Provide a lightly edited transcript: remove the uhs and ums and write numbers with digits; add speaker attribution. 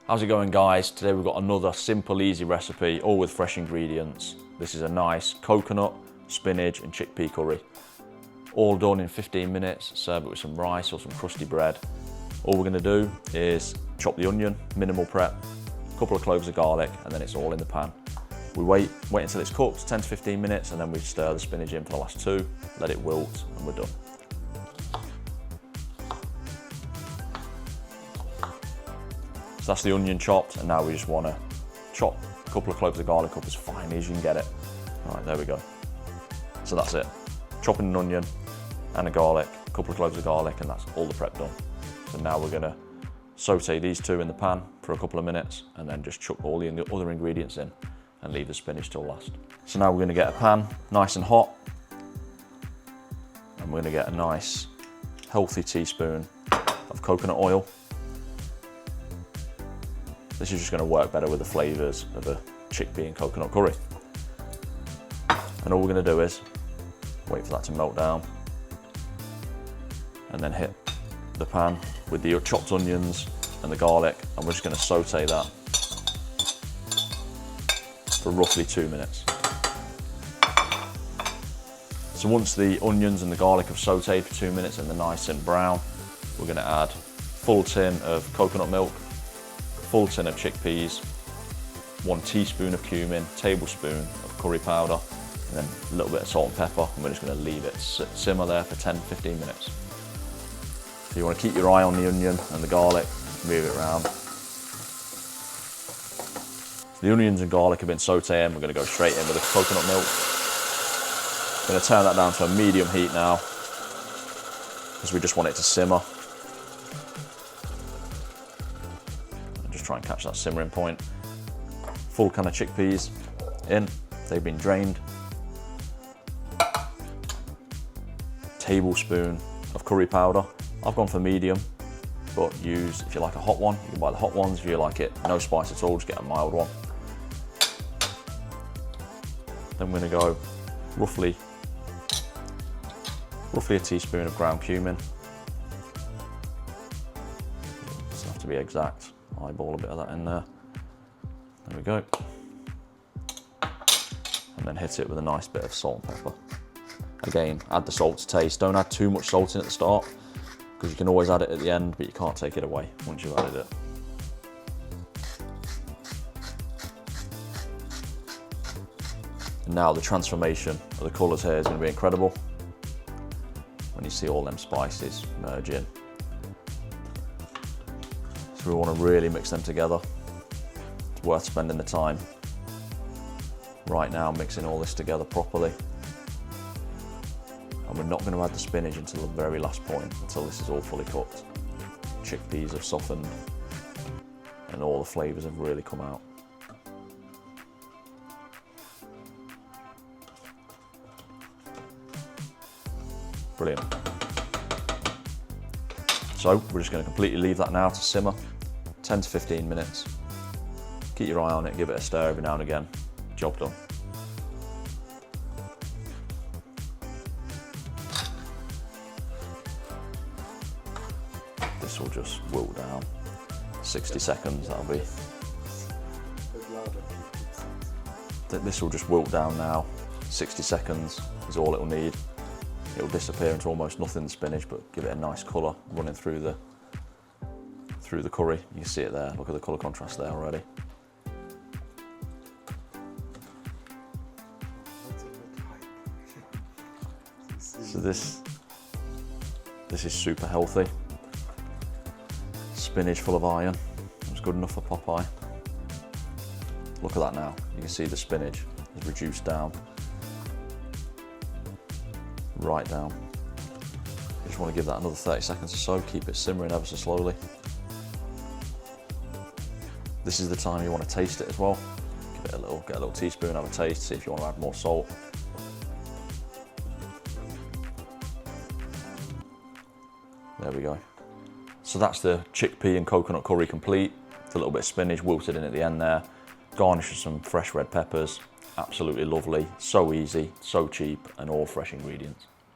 Speaker 1: How's it going, guys? Today we've got another simple, easy recipe, all with fresh ingredients. This is a nice coconut, spinach and chickpea curry. All done in 15 minutes, serve it with some rice or some crusty bread. All we're gonna do is chop the onion, minimal prep, a couple of cloves of garlic, and then it's all in the pan. We wait until it's cooked, 10 to 15 minutes, and then we stir the spinach in for the last 2, let it wilt, and we're done. So that's the onion chopped, and now we just want to chop a couple of cloves of garlic up as fine as you can get it. All right, there we go. So that's it. Chopping an onion and a garlic, a couple of cloves of garlic, and that's all the prep done. So now we're gonna saute these two in the pan for a couple of minutes, and then just chuck all the other ingredients in and leave the spinach till last. So now we're gonna get a pan nice and hot, and we're gonna get a nice healthy teaspoon of coconut oil. This is just going to work better with the flavours of a chickpea and coconut curry. And all we're going to do is wait for that to melt down and then hit the pan with the chopped onions and the garlic, and we're just going to saute that for roughly 2 minutes. So once the onions and the garlic have sauteed for 2 minutes and they're nice and brown, we're going to add full tin of coconut milk, full tin of chickpeas, 1 teaspoon of cumin, tablespoon of curry powder, and then a little bit of salt and pepper, and we're just going to leave it simmer there for 10-15 minutes. So you want to keep your eye on the onion and the garlic, move it around. So the onions and garlic have been sauteing, we're going to go straight in with the coconut milk. I'm going to turn that down to a medium heat now, because we just want it to simmer. Try and catch that simmering point. Full can of chickpeas in, they've been drained. Tablespoon of curry powder. I've gone for medium, but use, if you like a hot one, you can buy the hot ones. If you like it no spice at all, just get a mild one. Then we're gonna go roughly a teaspoon of ground cumin. Doesn't have to be exact. Eyeball a bit of that in there. There we go. And then hit it with a nice bit of salt and pepper. Again, add the salt to taste. Don't add too much salt in at the start, because you can always add it at the end, but you can't take it away once you've added it. And now the transformation of the colours here is going to be incredible when you see all them spices merge in. So we want to really mix them together. It's worth spending the time right now mixing all this together properly. And we're not going to add the spinach until the very last point, until this is all fully cooked. Chickpeas have softened and all the flavours have really come out. Brilliant. So we're just going to completely leave that now to simmer, 10 to 15 minutes. Keep your eye on it, give it a stir every now and again. Job done. This will just wilt down. 60 seconds, that'll be. This will just wilt down now. 60 seconds is all it'll need. It'll disappear into almost nothing, the spinach, but give it a nice colour running through the curry. You can see it there, look at the colour contrast there already. So this is super healthy. Spinach full of iron. It's good enough for Popeye. Look at that now. You can see the spinach is reduced down. Right down. You just want to give that another 30 seconds or so, keep it simmering ever so slowly. This is the time you want to taste it as well. Give it get a little teaspoon, have a taste, see if you want to add more salt. There we go. So that's the chickpea and coconut curry complete. With a little bit of spinach wilted in at the end there. Garnish with some fresh red peppers. Absolutely lovely, so easy, so cheap, and all fresh ingredients.